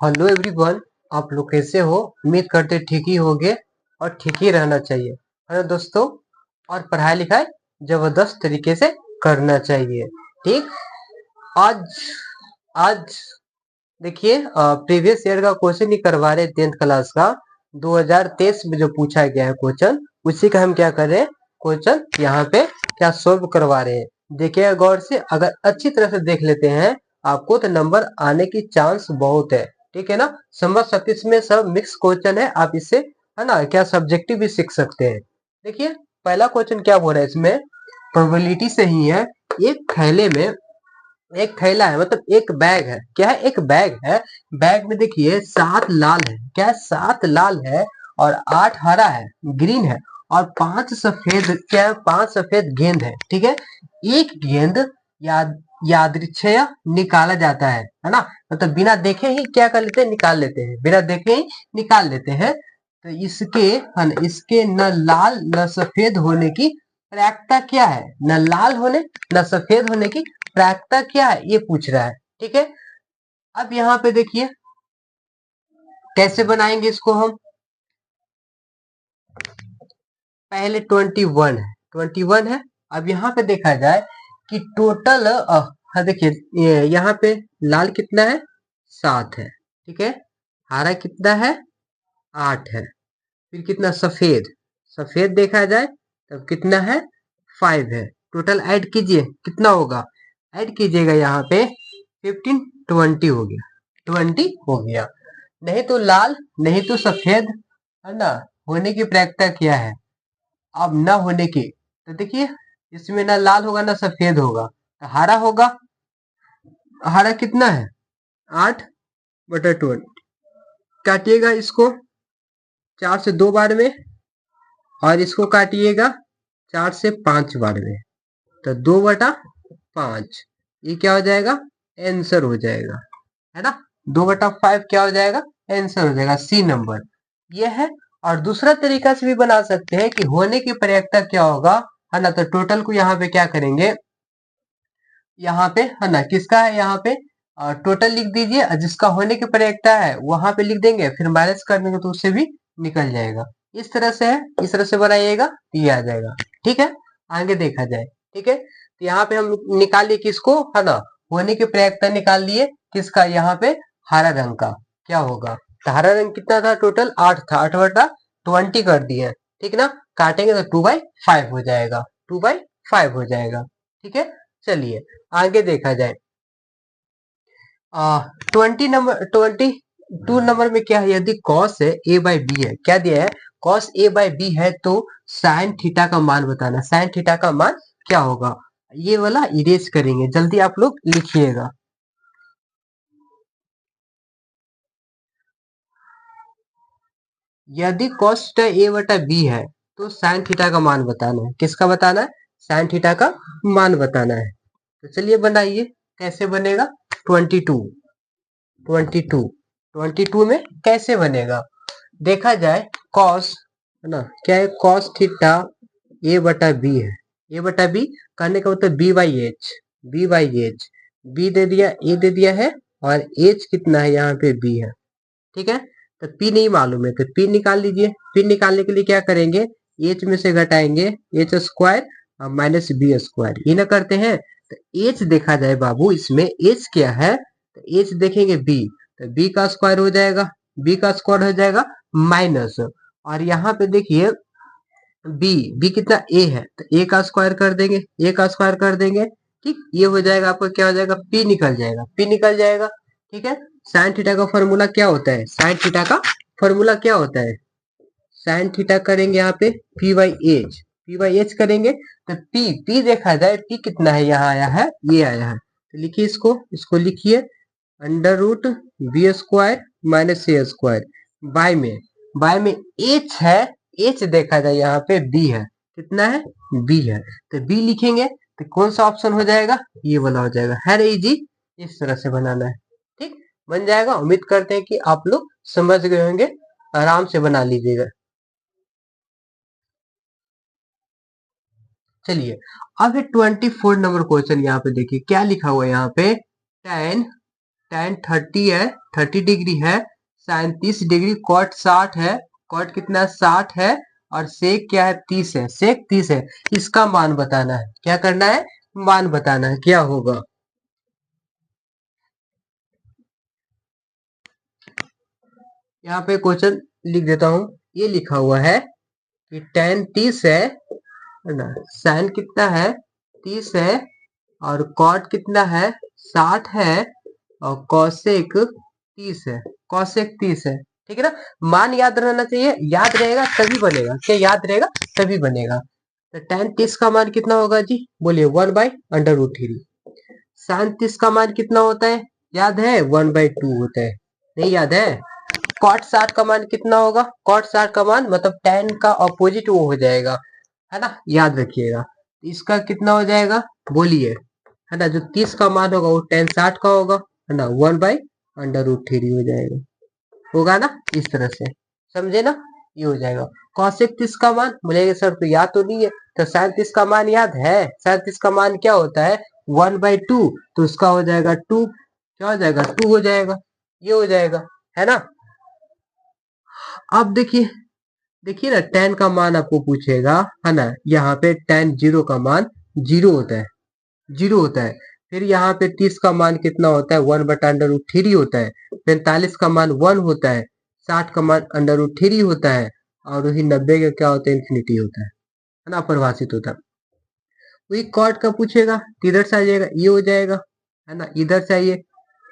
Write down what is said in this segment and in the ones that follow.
Hello everyone, आप लोग कैसे हो? उम्मीद करते ठीक ही होंगे और ठीक ही रहना चाहिए, है ना दोस्तों। और पढ़ाई लिखाई जबरदस्त तरीके से करना चाहिए। ठीक। आज आज देखिए, प्रीवियस ईयर का क्वेश्चन ही करवा रहे 10th क्लास का। 2023 में जो पूछा गया है क्वेश्चन, उसी का हम क्या कर रहे हैं, क्वेश्चन यहाँ पे क्या सोल्व करवा रहे हैं। देखिएगा गौर से, अगर अच्छी तरह से देख लेते हैं आपको तो नंबर आने की चांस बहुत है। ठीक है ना। संवत 37 में सब मिक्स क्वेश्चन है, आप इससे है ना क्या सब्जेक्टिव भी सीख सकते हैं। देखिए पहला क्वेश्चन क्या बोल रहा है इसमें, प्रोबेबिलिटी से ही है। एक थैले में, एक थैला है मतलब एक बैग है। क्या है? एक बैग है। बैग में देखिए 7 लाल है। क्या है? 7 लाल है और 8 हरा है, ग्रीन है, और 5 सफेद, क्या है, 5 सफेद गेंद है। ठीक है। एक गेंद यादृच्छया निकाला जाता है ना। मतलब बिना देखे ही क्या कर लेते हैं, निकाल लेते हैं, बिना देखे ही निकाल लेते हैं। तो इसके है ना, इसके न लाल न सफेद होने की प्रायिकता क्या है? न लाल होने न सफेद होने की प्रायिकता क्या है, ये पूछ रहा है। ठीक है। अब यहाँ पे देखिए कैसे बनाएंगे इसको हम। पहले 21 है, 21 है। अब यहाँ पे देखा जाए कि टोटल, हाँ देखिए यहाँ पे लाल कितना है, 7 है। ठीक है। हरा कितना है, 8 है। फिर कितना सफेद, सफेद देखा जाए तब कितना है, 5 है। टोटल ऐड कीजिए कितना होगा, ऐड कीजिएगा यहाँ पे 15, 20 हो गया, 20 हो गया। नहीं तो लाल नहीं तो सफेद, है ना, होने की प्रायिकता क्या है, अब न होने की। तो देखिए इसमें ना लाल होगा ना सफेद होगा, तो हरा होगा। हरा कितना है, 8/20। काटिएगा इसको 4 से 2 बार में, और इसको काटिएगा 4 से 5 बार में, तो 2/5। ये क्या हो जाएगा, आंसर हो जाएगा, है ना। 2/5 क्या हो जाएगा, आंसर हो जाएगा, सी नंबर ये है। और दूसरा तरीका से भी बना सकते हैं कि होने की प्रायिकता क्या होगा, है ना। तो टोटल को यहाँ पे क्या करेंगे, यहाँ पे है ना किसका है, यहाँ पे टोटल लिख दीजिए, और जिसका होने की प्रायिकता है वहां पे लिख देंगे, फिर माइनस कर देंगे तो उससे भी निकल जाएगा। इस तरह से है, इस तरह से बनाइएगा तो ये आ जाएगा। ठीक है। आगे देखा जाए। ठीक है। तो यहाँ पे हम निकाल लिए किसको, है ना, होने की प्रायिकता निकाल लिए किसका, यहाँ पे हरा रंग का। क्या होगा, तो हरा रंग कितना था, टोटल 8 था, 8/20 कर दिए। ठीक ना। काटेंगे तो 2/5 हो जाएगा, 2/5 हो जाएगा। ठीक है। चलिए आगे देखा जाए। 22 नंबर में क्या है, यदि कॉस है ए बाई बी है, क्या दिया है, कॉस ए बाई बी है, तो साइन थीटा का मान बताना। साइन थीटा का मान क्या होगा, ये वाला इरेज करेंगे, जल्दी आप लोग लिखिएगा। यदि कॉस थीटा ए बटा बी है तो साइन थीटा का मान बताना है। किसका बताना है, साइन थीटा का मान बताना है। तो चलिए बनाइए, कैसे बनेगा, 22, 22, 22 में कैसे बनेगा, देखा जाए कॉस, है ना, क्या है, कॉस थीटा ए बटा बी है। ए बटा बी करने का मतलब B by H, B by H, B दे दिया, ए दे दिया है, और एच कितना है, यहाँ पे बी है। ठीक है। तो पी नहीं मालूम है तो पी निकाल लीजिए। पी निकालने के लिए क्या करेंगे, एच में से घटाएंगे एच स्क्वायर और माइनस बी स्क्वायर, ये ना करते हैं। तो एच देखा जाए बाबू, इसमें एच क्या है, तो एच देखेंगे बी, तो बी का स्क्वायर हो जाएगा, बी का स्क्वायर हो जाएगा माइनस, और यहाँ पे देखिए बी, बी कितना ए है, तो ए का स्क्वायर कर देंगे, ए का स्क्वायर कर देंगे। ठीक, ये हो जाएगा आपका, क्या हो जाएगा, पी निकल जाएगा, पी निकल जाएगा। ठीक है। साइन थीटा का फॉर्मूला क्या होता है, साइन थीटा का फॉर्मूला क्या होता है, साइन थीटा करेंगे यहाँ पे P by H, P by H करेंगे, तो पी, पी देखा जाए पी कितना है, यहाँ आया है, ये आया है, तो लिखिए इसको, इसको लिखिए √बी स्क्वायर माइनस ए स्क्वायर, बाय में एच है, एच देखा जाए यहाँ पे बी है, कितना है, बी है, तो बी लिखेंगे तो कौन सा ऑप्शन हो जाएगा, ये वाला हो जाएगा, है ना इजी। इस तरह से बनाना है। ठीक, बन जाएगा। उम्मीद करते हैं कि आप लोग समझ गए होंगे, आराम से बना लीजिएगा। चलिए अब है 24 नंबर क्वेश्चन, यहाँ पे देखिए क्या लिखा हुआ है, यहाँ पे tan tan 30 है, 30 डिग्री है, sin 30 डिग्री, cot 60 है, cot कितना 60 है, और sec क्या है 30 है, sec 30 है। इसका मान बताना है। क्या करना है? मान बताना है। क्या होगा? यहाँ पे क्वेश्चन लिख देता हूँ। ये लिखा हुआ है कि tan 30 है ना, sin कितना है 30 है, और cot कितना है 60 है, और cosec 30 है, cosec 30 है। ठीक है ना? मान याद रहना चाहिए, याद रहेगा तभी बनेगा। क्या याद रहेगा? तभी बनेगा। तो tan 30 का मान कितना होगा जी? बोलिए 1/√3। sin 30 का मान कितना होता है? याद है? 1/2 होता है। नहीं याद है? cot 60 का मान कितना होगा? cot 60 का मान मतलब tan का ऑपोजिट वो हो जाएगा, है ना? याद रखिएगा। इसका कितना हो जाएगा? बोलिए, है ना? जो 30 का मान होगा वो tan 60 का होगा, है ना? 1/√3 हो जाएगा। होगा ना? इस तरह से समझे ना? ये हो जाएगा। cosec 30 का मान बोलेंगे सर तो याद तो नहीं है। तो sin 30 का मान याद है? sin 30 का मान क्या होता है? 1/2। तो उसका हो जाएगा 2। क्या हो जाएगा? 2 हो जाएगा। ये हो जाएगा, है ना? अब देखिए, देखिए ना, tan का मान आपको पूछेगा, है ना? यहाँ पे tan 0 का मान 0 होता है, 0 होता है। फिर यहाँ पे 30 का मान कितना होता है? 1/√3 होता है। 45 का मान 1 होता है। 60 का मान √3 होता है। और वही 90 का क्या होता है? इन्फिनिटी होता है ना? अपरिभाषित होता है। वही कॉट का पूछेगा तो इधर से आ जाएगा, ये हो जाएगा, है ना? इधर से आइए,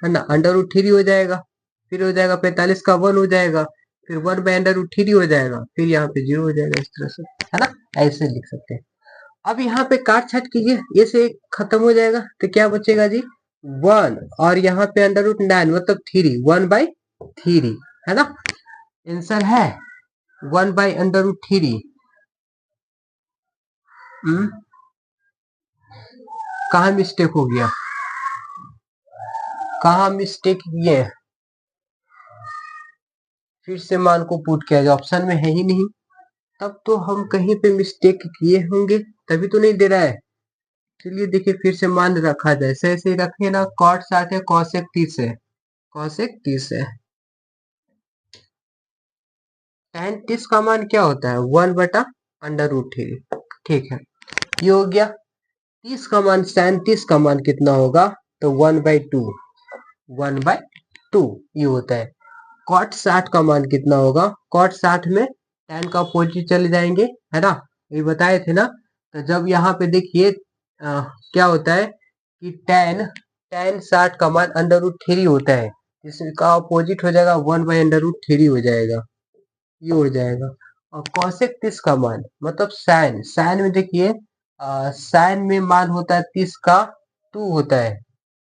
है ना? √3 हो जाएगा। फिर हो जाएगा 45 का 1 हो जाएगा। फिर 1/√3 हो जाएगा। फिर यहाँ पे 0 हो जाएगा, इस तरह से, है ना? ऐसे लिख सकते हैं। अब यहाँ पे काट छाट कीजिए, ये से खत्म हो जाएगा तो क्या बचेगा जी? 1, और यहाँ पे √9 मतलब 3, 1/3, है ना? आंसर है 1/√3। कहाँ मिस्टेक हो गया? कहाँ मिस्टेक किए? फिर से मान को पुट किया जाए, ऑप्शन में है ही नहीं। तब तो हम कहीं पे मिस्टेक किए होंगे, तभी तो नहीं दे रहा है। चलिए देखिए, फिर से मान रखा जाए, सही सही रखे ना। cot 60 है, cosec 30 है, cosec 30 है। tan 30 का मान क्या होता है? 1/√3। ठीक है, ये हो गया। 30 का मान, tan 30 का मान कितना होगा? तो 1/2, 1/2 ये होता है। cot 60 का मान कितना होगा? cot 60 में tan का अपोजिट चले जाएंगे, है ना? ये बताए थे ना? तो जब यहाँ पे देखिए क्या होता है कि tan 60 का मान √3 होता है, इसका अपोजिट हो जाएगा 1/√3 हो जाएगा, ये हो जाएगा। और cosec 30 का मान मतलब sin में देखिए, sin में मान होता है 30 का 2 होता है,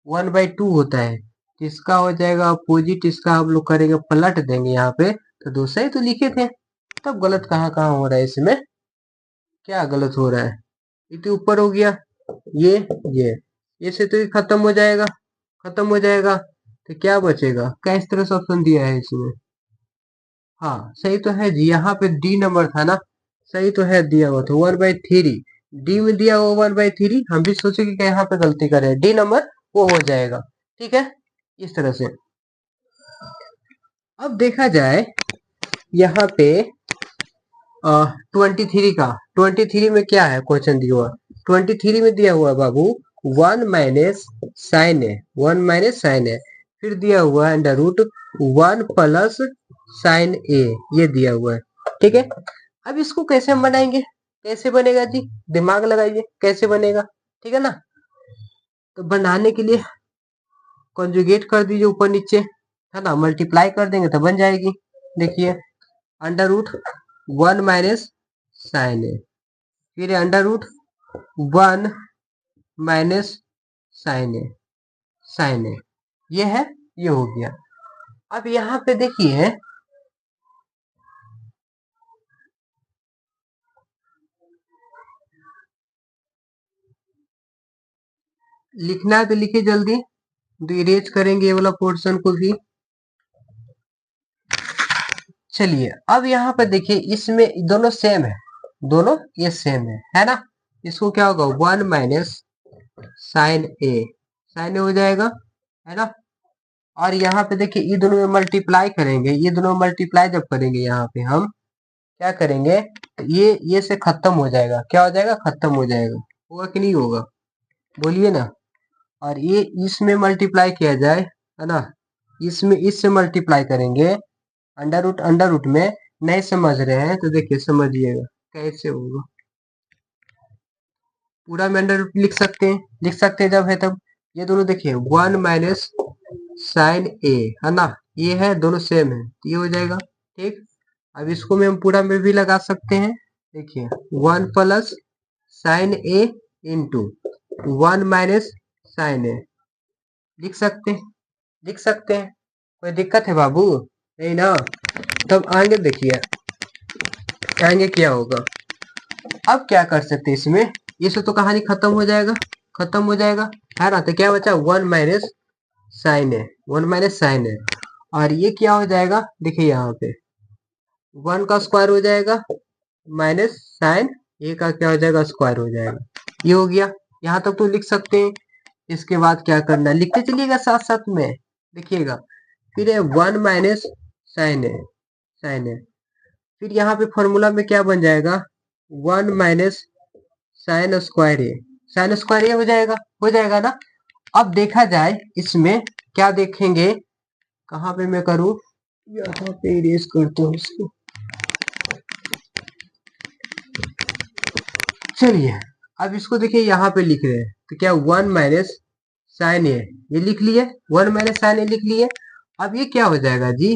1/2 होता है। तो इसका हो जाएगा अपोजिट, इसका हम लोग करेंगे पलट देंगे यहाँ पे। तो दूसरा ही तो लिखे थे, तब गलत कहाँ कहाँ हो रहा है इसमें? क्या गलत हो रहा है? ये तो ऊपर हो गया, ये ये से तो ये खत्म हो जाएगा, खत्म हो जाएगा। तो क्या बचेगा? क्या इस तरह से ऑप्शन दिया है इसमें? हाँ सही तो है जी, यहाँ पे डी नंबर था ना, सही तो है, दिया हुआ था 1/3। डी में दिया हुआ 1/3, हम भी सोचे कि यहाँ पे गलती करे, डी नंबर वो हो जाएगा। ठीक है, इस तरह से। अब देखा जाए यहाँ पे 23 में क्या है? क्वेश्चन दिया हुआ 23 में दिया हुआ बाबू 1 - sin a, 1 - sin a। फिर दिया हुआ है √1 + sin a, ये दिया हुआ है। ठीक है, अब इसको कैसे हम बनाएंगे? कैसे बनेगा जी? दिमाग लगाइए, कैसे बनेगा? ठीक है ना? तो बनाने के लिए कॉन्जुगेट कर दीजिए ऊपर नीचे, है ना? मल्टीप्लाई कर देंगे तो बन जाएगी। देखिए, √1 - sin a, फिर √1 - sin a, sin a, ये है, ये हो गया। अब यहाँ पे देखिए, लिखना है तो लिखिए जल्दी, तो इरेज करेंगे ये वाला पोर्शन को भी। चलिए, अब यहाँ पे देखिए, इसमें दोनों सेम है, दोनों ये सेम है ना? इसको क्या होगा? 1 - sin a, sin a हो जाएगा, है ना? और यहाँ पे देखिए ये दोनों में मल्टीप्लाई करेंगे, ये दोनों मल्टीप्लाई जब करेंगे यहाँ पे हम क्या करेंगे, तो ये से खत्म हो जाएगा, क्या हो जाएगा, खत्म हो जाएगा, होगा कि नहीं होगा, बोलिए ना। और ये इसमें मल्टीप्लाई किया जाए, है ना, इसमें इससे मल्टीप्लाई करेंगे, अंडर रूट में नहीं समझ रहे हैं तो देखिए समझिएगा कैसे होगा। पूरा में अंडर रूट लिख सकते हैं जब है तब। ये दोनों देखिए 1 माइनस साइन ए, है ना, ये है दोनों सेम है तो ये हो जाएगा, ठीक। अब इसको में हम पूरा में भी लगा सकते हैं, देखिए 1 plus sign A into 1 minus sign ए, लिख सकते हैं, कोई दिक्कत है बाबू, नहीं ना। तब आगे देखिए आगे क्या होगा, अब क्या कर सकते हैं इसमें, इससे तो कहानी खत्म हो जाएगा, है ना। तो क्या बचा 1 माइनस साइन है, 1 माइनस साइन है, और ये क्या हो जाएगा, देखिए यहाँ पे 1 का स्क्वायर हो जाएगा माइनस साइन ए का क्या हो जाएगा, स्क्वायर हो जाएगा, ये हो गया। यहाँ तक तो लिख सकते हैं। इसके बाद क्या करना है, लिखते चलिएगा साथ साथ में, देखिएगा फिर 1 माइनस साइन है, फिर यहाँ पे फॉर्मूला में क्या बन जाएगा, 1 माइनस साइन स्क्वायर ए, हो जाएगा ना। अब देखा जाए इसमें क्या देखेंगे, कहाँ पे मैं करूं, यहाँ पे इरेज करता हूँ इसको, चलिए अब इसको देखिए यहाँ पे लिख रहे हैं तो क्या 1 माइनस साइन ए, ये लिख लिए, 1 माइनस साइन ए लिख लिए। अब ये क्या हो जाएगा जी,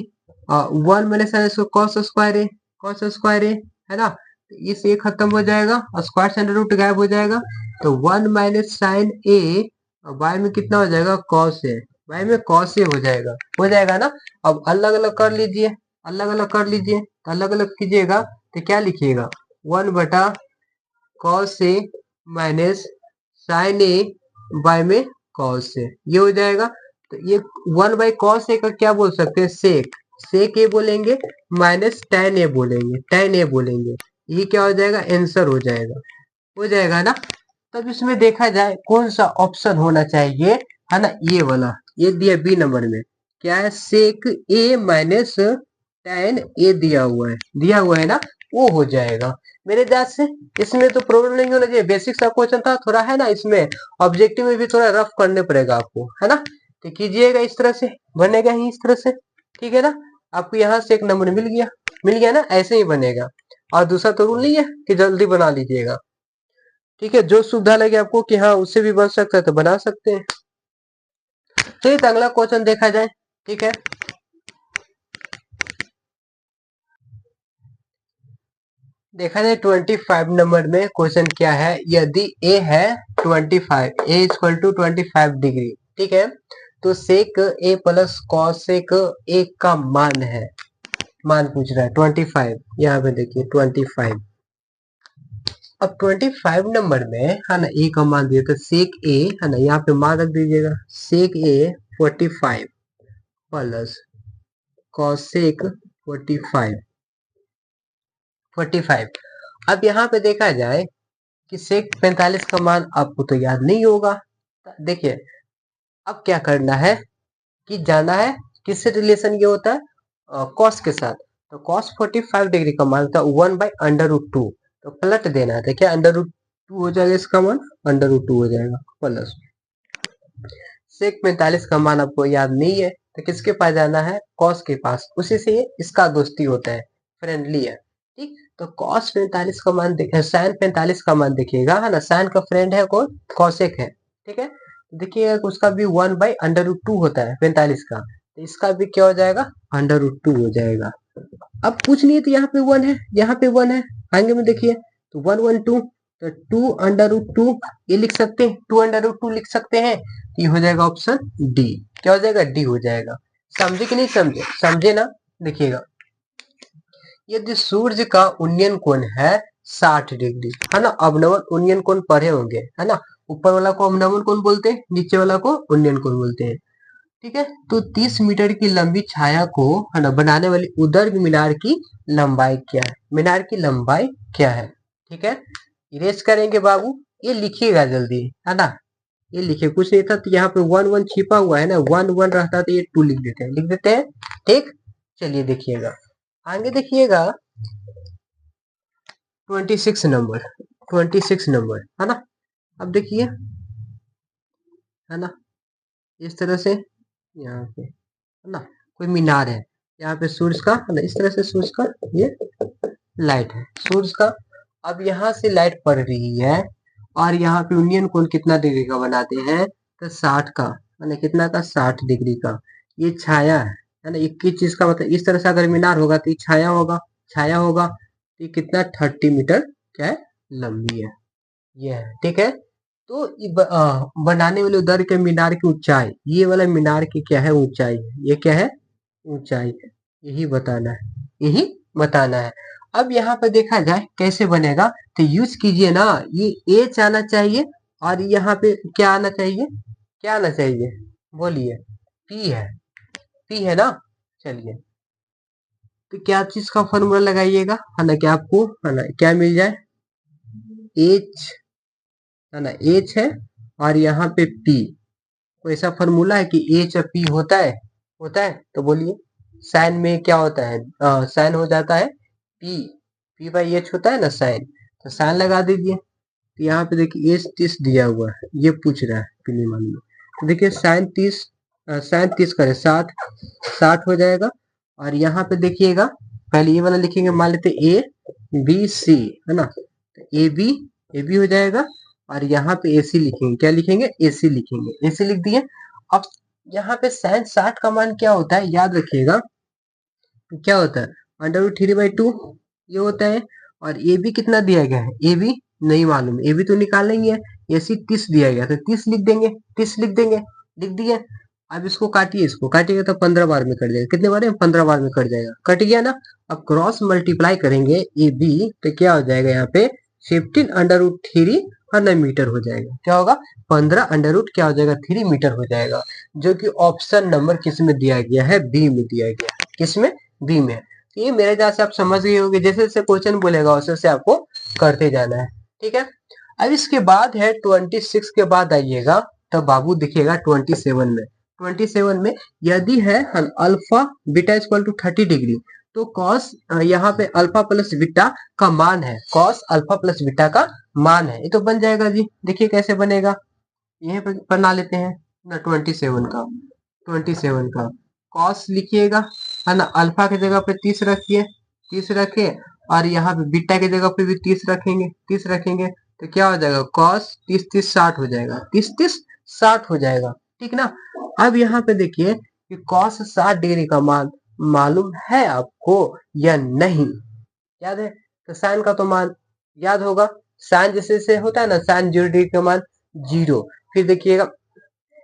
1 माइनस साइन कॉस स्क्वायर ए, है ना, तो इससे खत्म हो जाएगा और स्क्वायर से अंडर रूट गायब हो जाएगा, तो 1 माइनस साइन ए वाई में कितना हो जाएगा, कॉस ए, वाई में कॉस ए हो जाएगा ना। अब अलग अलग कर लीजिए, तो अलग अलग कीजिएगा तो क्या लिखिएगा, 1 बटा cos A minus sign A bye में कॉस ए, ये हो जाएगा। तो ये 1 बाई कॉस ए का क्या बोल सकते हैं, सेक ए बोलेंगे, माइनस tan ए बोलेंगे, ये क्या हो जाएगा, आंसर हो जाएगा ना। तब इसमें देखा जाए कौन सा ऑप्शन होना चाहिए, है ना, ये वाला, ये दिया बी नंबर में, क्या है, सेक ए माइनस tan ए दिया हुआ है ना, वो हो जाएगा मेरे जांच से। इसमें तो प्रॉब्लम नहीं होना चाहिए, बेसिक सा क्वेश्चन था थोड़ा, है ना, इसमें ऑब्जेक्टिव में भी थोड़ा रफ करने पड़ेगा आपको, है ना, तो कीजिएगा इस तरह से, बनेगा ही इस तरह से, ठीक है ना। आपको यहाँ से एक नंबर मिल गया ना, ऐसे ही बनेगा। और दूसरा तो रूल नहीं है कि जल्दी बना लीजिएगा, ठीक है, जो सुविधा लगे आपको कि हाँ उससे भी बन सकता है तो बना सकते हैं। चलिए तो अगला क्वेश्चन देखा जाए, ठीक है। देखा जाए 25 नंबर में क्वेश्चन क्या है, यदि ए है 25, ए इक्वल टू 25 डिग्री, ठीक है, तो सेक ए प्लस कॉसेक ए का मान है, मान पूछ रहा है 25, यहाँ पे देखिए 25। अब 25 नंबर में, है ना, ए का मान दिया तो सेक ए, है ना, यहाँ पे मान रख दीजिएगा, सेक ए 45 प्लस कॉसेक 45। अब यहाँ पे देखा जाए कि सेक 45 का मान आपको तो याद नहीं होगा, देखिए अब क्या करना है कि जाना है किससे रिलेशन ये होता है, कॉस के साथ। तो कॉस 45 डिग्री का मान था 1 बाई अंडर रूट 2, तो पलट देना है, देखिए अंडर रूट 2 हो जाएगा, इसका मान अंडर रूट 2 हो जाएगा, प्लस सेक 45 का मान आपको याद नहीं है तो किसके पास जाना है, कॉस के पास, उसी से इसका दोस्ती होता है, फ्रेंडली है, ठीक। तो कॉस 45 का मान साइन 45 का मान देखिएगा, है ना, साइन का फ्रेंड है कौन, कॉसेक है, ठीक है। देखिएगा उसका भी 1 बाई अंडर रूट 2 होता है 45 का, तो इसका भी क्या हो जाएगा, अंडर रूट 2 हो जाएगा। अब कुछ नहीं है तो यहाँ पे 1 है, आगे में देखिए, तो 1 1 2, तो 2 अंडर रूट 2 ये लिख सकते हैं, 2 अंडर रूट 2 लिख सकते हैं, ये हो जाएगा ऑप्शन डी, क्या हो जाएगा, डी हो जाएगा। समझे कि नहीं समझे, समझे ना। देखिएगा यदि सूर्य का उन्नयन कोण है 60 डिग्री, है ना, अवनमन उन्नयन कोण पढ़े होंगे, है ना, ऊपर वाला को अवनमन कोण बोलते हैं, नीचे वाला को उन्नयन कोण बोलते हैं, ठीक है। तो 30 मीटर की लंबी छाया को, है ना, बनाने वाली उदर्ग मीनार की लंबाई क्या है, ठीक है। इरेज करेंगे बाबू, ये लिखिएगा जल्दी, है ना, ये लिखे कुछ नहीं था तो यहाँ पे 1 1 छिपा हुआ है ना, 1 1 रहता तो ये 2 लिख देते हैं, ठीक। चलिए देखिएगा आगे, देखिएगा 26 नंबर, 26 नंबर है ना। अब देखिए है ना, इस तरह से यहाँ पे है ना कोई मीनार है, यहाँ पे सूरज का है ना, इस तरह से सूरज का ये लाइट है, सूरज का। अब यहाँ से लाइट पड़ रही है और यहाँ पे यूनियन कोण कितना डिग्री का बनाते हैं, तो 60 का है ना, कितना का 60 डिग्री का। ये छाया है ना, एक ही चीज का मतलब इस तरह से अगर मीनार होगा तो ये छाया होगा, छाया होगा तो ये कितना 30 मीटर क्या है, लंबी है, ये है ठीक है। तो बनाने वाले उधर के मीनार की ऊंचाई, ये वाला मीनार की क्या है ऊंचाई, ये क्या है ऊंचाई है, यही बताना है, यही बताना है। अब यहाँ पे देखा जाए कैसे बनेगा, तो यूज कीजिए ना, ये एच आना चाहिए और यहाँ पे क्या आना चाहिए, क्या आना चाहिए बोलिए, पी है, पी है ना। चलिए तो क्या चीज का फॉर्मूला लगाइएगा है ना, क्या आपको है ना क्या मिल जाए, एच है ना, एच है और यहाँ पे पी, कोई ऐसा फॉर्मूला है कि एच और पी होता है, होता है तो बोलिए। साइन में क्या होता है, साइन हो जाता है पी, पी बाई एच होता है ना साइन, तो साइन लगा दीजिए। तो यहाँ पे देखिए एच 30 दिया हुआ है, ये पूछ रहा है पीली मान में, तो देखिए साइन 30 करे 60, 60 हो जाएगा। और यहाँ पे देखिएगा पहले ये वाला लिखेंगे, मान लेते ए बी सी है ना, तो ए बी हो जाएगा और यहाँ पे ए सी लिखेंगे, क्या लिखेंगे ए सी लिखेंगे, ए सी लिख दिए। अब यहाँ पे साइन 60 का मान क्या होता है याद रखिएगा, क्या होता है अंडर रूट 3/2 ये होता है। और ए बी कितना दिया गया है, ए बी नहीं मालूम, ए बी तो निकालेंगे, ए सी 30 दिया गया तो 30 लिख देंगे, 30 लिख देंगे, लिख दिए। अब इसको काटिए, इसको काटिएगा तो 15 बार में कट जाएगा, कितने बार में 15 बार में कट जाएगा, कट गया ना। अब क्रॉस मल्टीप्लाई करेंगे ए बी तो क्या हो जाएगा, यहाँ पे 15 अंडर रूट 3 और 9 मीटर हो जाएगा, क्या होगा 15 अंडर रूट क्या हो जाएगा 3 मीटर हो जाएगा, जो कि ऑप्शन नंबर किस में दिया गया है, बी में दिया गया है, किसमें बी में। तो ये मेरे ख्याल से आप समझ गए होंगे, जैसे जैसे क्वेश्चन बोलेगा वैसे वैसे आपको करते जाना है, ठीक है। अब इसके बाद है 26 के बाद आइएगा, तब बाबू दिखेगा 27 में, 27 में यदि है alpha beta equal to 30 degree, तो कॉस यहाँ पे अल्फा प्लस बीटा का मान है, कॉस अल्फा प्लस बीटा का मान है, ये तो बन जाएगा जी। देखिए कैसे बनेगा, यहीं पर बना लेते हैं ना, 27 का, 27 का कॉस लिखिएगा है ना, अल्फा की जगह पे 30 रखिए, 30 रखे और यहाँ पे बीटा की जगह पे भी 30 रखेंगे, 30 रखेंगे तो क्या हो जाएगा कॉस 30 30 60 हो जाएगा, 30 30 60 हो जाएगा, ठीक ना। अब यहाँ पे देखिए कि कॉस 60 डिग्री का मान मालूम है आपको या नहीं, याद है, तो साइन का तो मान याद होगा, साइन जैसे जैसे होता है ना, साइन 0 डिग्री का मान 0, फिर देखिएगा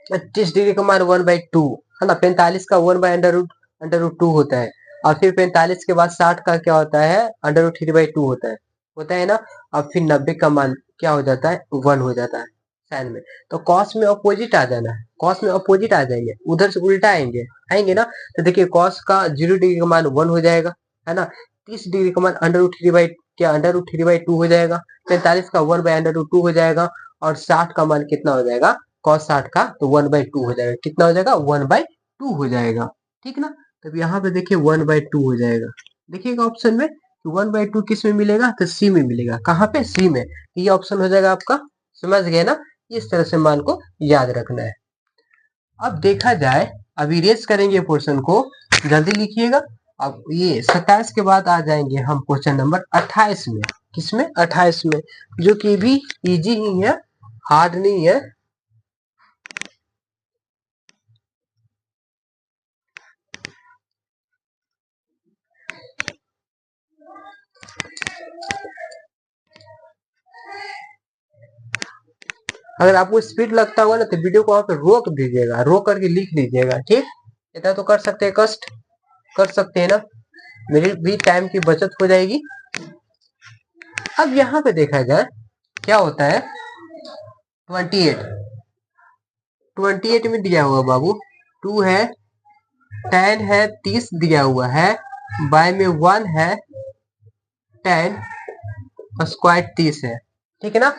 30 डिग्री का मान 1/2 है ना, 45 का 1/√2 होता है, और फिर 45 के बाद 60 का क्या होता है √3/2 होता है ना। और फिर 90 का मान क्या हो जाता है 1 हो जाता है साइन में। तो कॉस में अपोजिट आ जाना है, कॉस में अपोजिट आ जाएंगे, उधर से उल्टा आएंगे, आएंगे ना। तो देखिए कॉस का 0 डिग्री का मान 1 हो जाएगा है ना, 30 डिग्री का मान √3/2 हो जाएगा, 45 का 1/√2 हो जाएगा, और 60 का मान कितना हो जाएगा कॉस 60 का, तो 1/2 हो जाएगा, कितना हो जाएगा 1/2 हो जाएगा, ठीक ना। तब यहाँ पे देखिए 1/2 हो जाएगा, देखिएगा ऑप्शन में 1/2 किस में मिलेगा, तो सी में मिलेगा, कहाँ पे सी में, ये ऑप्शन हो जाएगा आपका, समझ गए ना। इस तरह से मान को याद रखना है। अब देखा जाए, अब इरेज करेंगे पोर्शन को, जल्दी लिखिएगा। अब ये 27 के बाद आ जाएंगे हम क्वेश्चन नंबर 28 में, किसमें 28 में, जो कि भी इजी ही है, हार्ड नहीं है। अगर आपको स्पीड लगता होगा ना तो वीडियो को वहां पे रोक दीजिएगा, रोक करके लिख लीजिएगा, ठीक। इतना तो कर सकते हैं, कष्ट कर सकते हैं ना, मेरी भी टाइम की बचत हो जाएगी। अब यहाँ पे देखा जाए क्या होता है 28, 28 में दिया हुआ बाबू 2 है, 10 है, 30 दिया हुआ है, बाय में 1 है, 10 स्क्वायर 30 है, ठीक है ना।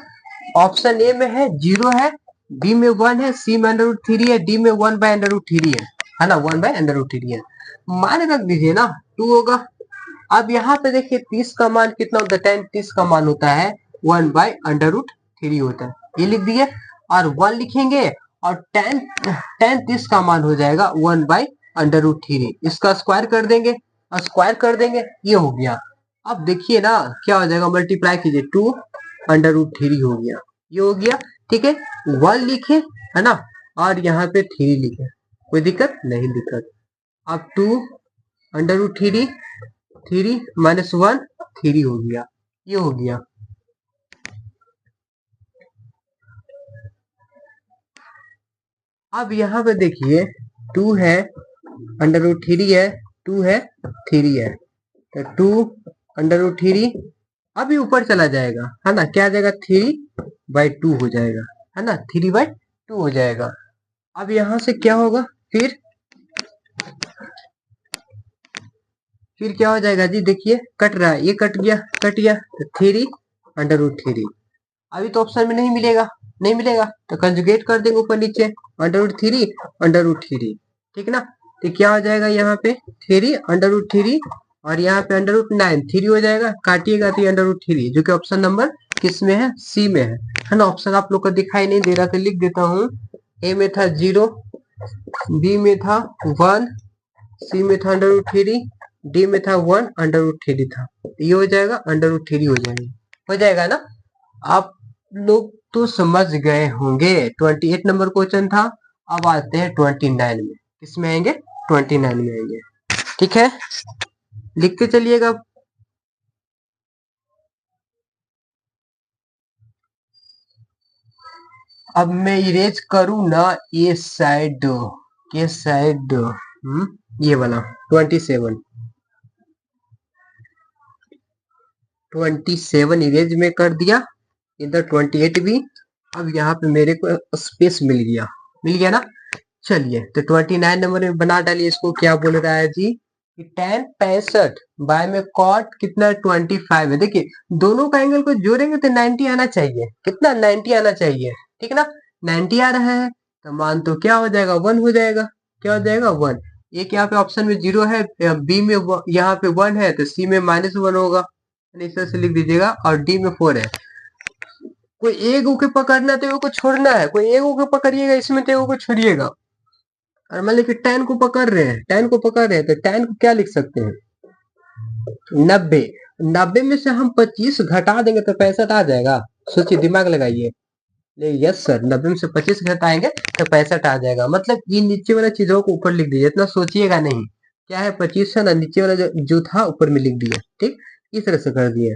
ऑप्शन ए में है 0 है, बी में 1 है, सी में अंडर रूट 3 है, डी में 1 बाय अंडर रूट 3 है ना, 1 बाय अंडर रूट 3 है। मान रख दीजिए ना 2 होगा। अब यहाँ पे देखिए 30 का मान कितना होता है, 10 30 का मान होता है 1 बाय अंडर रूट 3 होता है, ये लिख दिए। और 1 लिखेंगे और 10 30 का मान हो जाएगा 1 बाय अंडर रूट 3, इसका स्क्वायर कर देंगे और स्क्वायर कर देंगे, ये हो गया। अब देखिए ना क्या हो जाएगा, मल्टीप्लाई कीजिए 2 अंडर रूट 3 हो गया, ये हो गया। ठीक है, 1 लिखे है ना, और यहाँ पे 3 लिखे, कोई दिक्कत नहीं दिक्कत। अब 2 अंडर रूट 3 3 माइनस 1 3 हो गया, ये हो गया। अब यहाँ पे देखिए 2 है, अंडर रूट 3 है, 2 है, 3 है, तो 2 अंडर रूट 3 अभी ऊपर चला जाएगा है ना, क्या आ जाएगा 3/2 हो जाएगा है ना, 3/2 हो जाएगा। अब यहाँ से क्या होगा, फिर क्या हो जाएगा जी, देखिए कट रहा है, ये कट गया, कट गया, तो 3 अंडर रूट 3 अभी तो ऑप्शन में नहीं मिलेगा, नहीं मिलेगा तो कंजुगेट कर देंगे ऊपर नीचे, अंडर रूट 3 अंडर रूट 3, ठीक ना। तो क्या हो जाएगा यहाँ पे 3 अंडर रूट 3 और यहाँ पे अंडर रूट 9 3 हो जाएगा, काटिएगा तो अंडर रूट 3, जो कि ऑप्शन नंबर किस में है, सी में है ना। ऑप्शन आप लोग को दिखाई नहीं दे रहा तो लिख देता हूँ, ए में था 0, बी में था 1, सी में था अंडर रूट 3, डी में था 1 अंडर रूट 3 था, ये हो जाएगा अंडर रूट 3 हो जाएगा ना। आप लोग तो समझ गए होंगे, 28 नंबर क्वेश्चन था। अब आते हैं 29 में, किसमें आएंगे, 29 में आएंगे। ठीक है, लिखते चलिएगा। अब मैं इरेज करूं ना ये साइड, ये साइड, ये वाला 27 इरेज में कर दिया, इधर 28 भी। अब यहाँ पे मेरे को स्पेस मिल गया ना। चलिए तो 29 नंबर में बना डालिए इसको, क्या बोल रहा है जी कि tan 65 बाय में cot कितना 25 है। देखिए दोनों का एंगल को जोड़ेंगे तो 90 आना चाहिए, कितना 90 आना चाहिए, ठीक ना। 90 आ रहा है तो मान तो क्या हो जाएगा, 1 हो जाएगा, क्या हो जाएगा 1। एक यहाँ पे ऑप्शन में 0 है, बी में यहाँ पे 1 है, तो सी में -1 होगा, इस तरह से लिख दीजिएगा। और डी में 4 है, कोई एक को पकड़ना है तो एगो को छोड़ना है, कोई एक को पकड़िएगा इसमें तो एगो को छोड़िएगा। और मान लीजिए टेन को पकड़ रहे हैं, टेन को पकड़ रहे हैं, तो टेन को क्या लिख सकते हैं, 90। 90 में से हम 25 घटा देंगे तो 65 आ जाएगा, सोचिए दिमाग लगाइए। यस सर, 90 में से 25 घटाएंगे तो 65 आ जाएगा। मतलब ये नीचे वाला चीजों को ऊपर लिख दीजिए, इतना सोचिएगा नहीं, क्या है 25 है ना, नीचे वाला जो था ऊपर में लिख दिया, ठीक, इस तरह से कर दिए।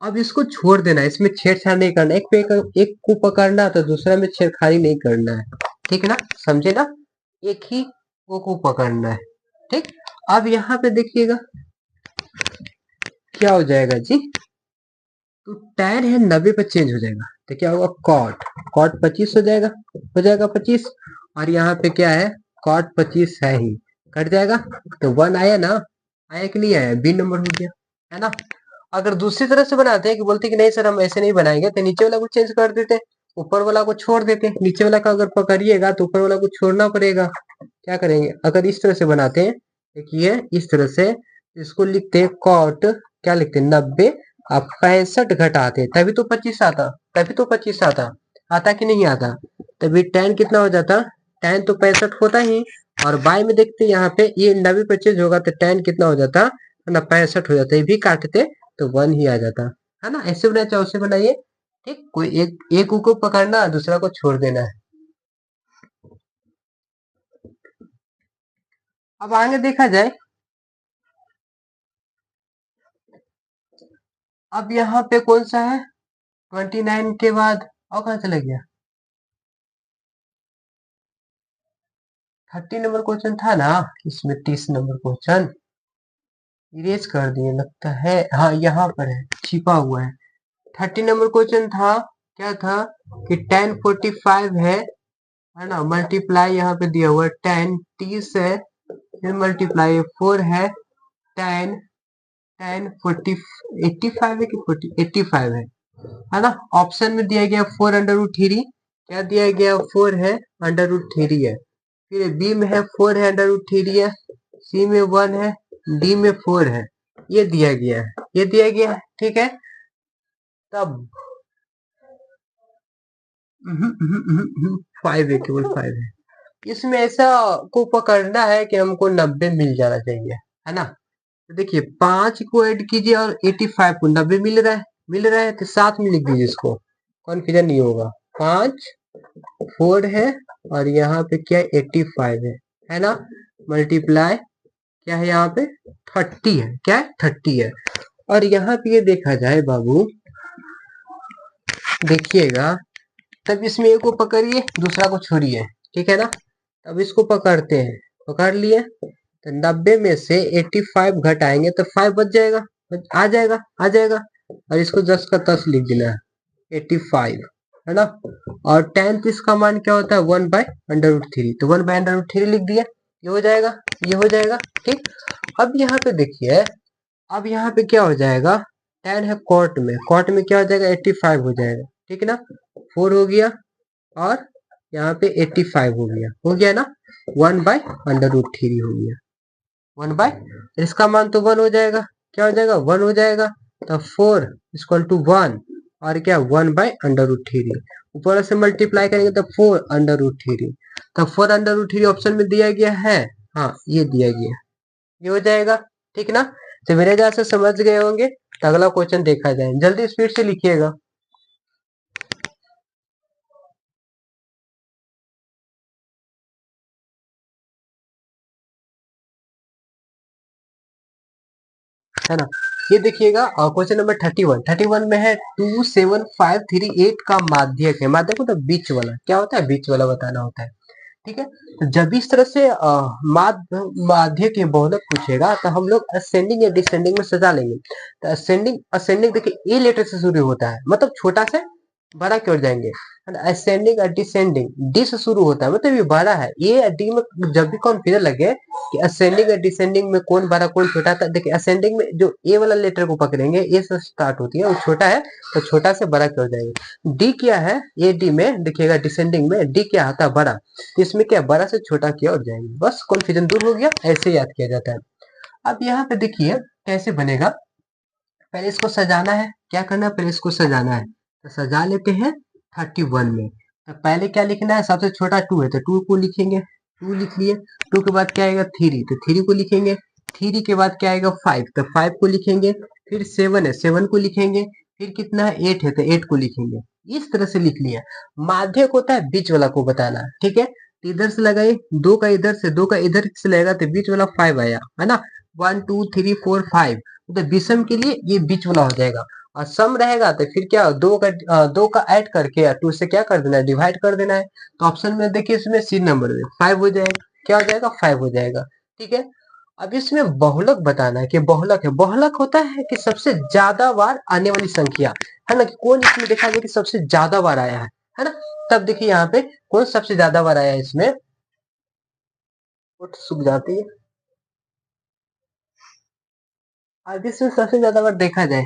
अब इसको छोड़ देना, इसमें छेड़छाड़ नहीं करना, एक पे एक को पकड़ना तो दूसरा में छेड़खानी नहीं करना है, ठीक ना, समझे ना, एक ही को पकड़ना है, ठीक। अब यहाँ पे देखिएगा क्या हो जाएगा जी, तो tan है 90 पर चेंज हो जाएगा, तो क्या होगा cot 25 हो जाएगा 25। और यहाँ पे क्या है, cot 25 है ही, कट जाएगा तो 1 आया ना, आया कि नहीं आया, बी नंबर हो गया, है ना। अगर दूसरी तरह से बनाते हैं कि बोलते कि नहीं सर हम ऐसे नहीं बनाएंगे, तो नीचे वाला को चेंज कर देते, ऊपर वाला को छोड़ देते, नीचे वाला का अगर पकड़िएगा तो ऊपर वाला को छोड़ना पड़ेगा, क्या करेंगे। अगर इस तरह से बनाते हैं, देखिए इस तरह से इसको लिखते हैं कॉट, क्या लिखते हैं 90, आप 65 घटाते तभी तो 25 आता, तभी तो 25 आता कि नहीं आता, तभी tan कितना हो जाता, tan तो 65 होता ही। और बाय में देखते यहाँ पे ये 90 पे चेंज होगा तो tan कितना हो जाता है ना, 65 हो जाता, ये भी काटते तो 1 ही आ जाता, है ना। ऐसे बनाए चाहे उसे बनाइए, ठीक, कोई एक को पकड़ना दूसरा को छोड़ देना है। अब आगे देखा जाए, अब यहाँ पे कौन सा है 29 के बाद, और कहाँ चला गया, 30 नंबर क्वेश्चन था ना, इसमें 30 नंबर क्वेश्चन इरेज कर दिए लगता है, हाँ यहाँ पर है, छिपा हुआ है। 30 नंबर क्वेश्चन था, क्या था कि tan 45 है ना, मल्टीप्लाई यहाँ पे दिया हुआ है tan 30 है, फिर मल्टीप्लाई 4 है, tan tan 40 85 है कि 40 85 है ना। ऑप्शन में दिया गया 4 अंडर रूट 3, क्या दिया गया, 4 है, अंडर रूट 3 है। फिर बी में है 4 है, अंडर रूट 3 है। सी में 1 है, डी में 4 है। ये दिया गया है, ये दिया गया है, ठीक है। तब 5 है, केवल 5 है। इसमें ऐसा को पकड़ना है कि हमको 90 मिल जाना चाहिए, है ना। तो देखिए 5 को ऐड कीजिए और 85 को 90 मिल रहा है तो साथ में लिख दीजिए, इसको कॉन्फ्यूजन नहीं होगा। 5 4 है और यहाँ पे क्या 85 है ना। मल्टीप्लाई क्या है यहाँ पे 30 है, क्या है 30 है। और यहाँ पे ये देखा जाए बाबू, देखिएगा, तब इसमें एक को पकड़िए दूसरा को छोड़िए, ठीक है ना। अब इसको पकड़ते हैं, पकड़ लिए तो 90 में से 85 घटाएंगे तो 5 बच जाएगा, आ जाएगा, आ जाएगा। और इसको 10 का 10 लिख देना है, 85, है ना। और 10 इसका मान क्या होता है, 1 बाय अंडर रूट 3, तो 1 बाय अंडर रूट 3 लिख दिया। ये हो जाएगा, ये हो जाएगा, ठीक। अब यहाँ पे देखिए, अब यहाँ पे क्या हो जाएगा, 10 है कॉट में क्या हो जाएगा, 85 हो जाएगा, ठीक है ना। 4 हो गया और यहाँ पे 85 हो गया ना। 1 बाय अंडर रूट 3 हो गया, 1 बाय, इसका मान तो 1 हो जाएगा, क्या हो जाएगा 1 हो जाएगा। तो 4 इक्वल टू 1 और क्या 1 बाय अंडर रूट 3, ऊपर से मल्टीप्लाई करेंगे तो 4 अंडर रूट 3, तो 4 अंडर रूट 3 ऑप्शन में दिया गया है, हाँ ये दिया गया, ये हो जाएगा, ठीक ना। तो मेरे ख्याल से समझ गए होंगे। तो अगला क्वेश्चन देखा जाए, जल्दी स्पीड से लिखिएगा। है ना। ये देखिएगा क्वेश्चन नंबर 31 में है 27538 का माध्यक है, माध्यक मतलब बीच वाला, क्या होता है बीच वाला बताना होता है, ठीक है। तो जब इस तरह से माध्यक के बहुलक पूछेगा तो हम लोग असेंडिंग या डिसेंडिंग में सजा लेंगे। तो असेंडिंग असेंडिंग देखिए ए लेटर से शुरू होता है, मतलब छोटा से बड़ा की ओर जाएंगे। असेंडिंग और डिसेंडिंग डी से शुरू होता है, मतलब ये बड़ा है। ए डी में जब भी कॉन्फ्यूजन लगे कि असेंडिंग और डिसेंडिंग में कौन बड़ा कौन छोटा था, देखिए असेंडिंग में जो ए वाला लेटर को पकड़ेंगे, ए से स्टार्ट होती है, वो छोटा है तो छोटा से बड़ा की ओर जाएंगे। डी क्या है, ए डी में देखिएगा डिसेंडिंग में डी क्या आता है बड़ा, तो इसमें क्या बड़ा से छोटा की ओर जाएंगे, बस कॉन्फ्यूजन दूर हो गया, ऐसे याद किया जाता है। अब यहाँ पे देखिए कैसे बनेगा, पहले इसको सजाना है, क्या करना है पहले इसको सजाना है, तो सजा लेते हैं 31 में। तो पहले क्या लिखना है, सबसे छोटा 2 है तो 2 को लिखेंगे, 2 लिख लिए। 2 के बाद क्या आएगा 3, तो 3 को लिखेंगे। 3 के बाद क्या आएगा 5, तो 5 को लिखेंगे। फिर 7 है 7 को लिखेंगे। फिर कितना है 8 है तो 8 को लिखेंगे। इस तरह से लिख लिया। माध्यक होता है बीच वाला को बताना, ठीक है। तो इधर से लगाइए, 2 का इधर से 2 का इधर से लगेगा तो बीच वाला 5 आया, है ना। 1 2 3 4 5, तो विषम के लिए ये बीच वाला हो जाएगा। और सम रहेगा तो फिर क्या 2 का ऐड करके 2 से क्या कर देना है, डिवाइड कर देना है। तो ऑप्शन में देखिए इसमें सी नंबर में 5 हो जाएगा, क्या हो जाएगा 5 हो जाएगा, ठीक है। अब इसमें बहुलक बताना है कि बहुलक है, बहुलक होता है कि सबसे ज्यादा बार आने वाली संख्या, है ना, कि कौन इसमें देखा गया कि सबसे ज्यादा बार आया है ना। तब देखिए यहाँ पे कौन सबसे ज्यादा बार आया है इसमें, सूख जाती है। अब इसमें सबसे ज्यादा बार देखा जाए,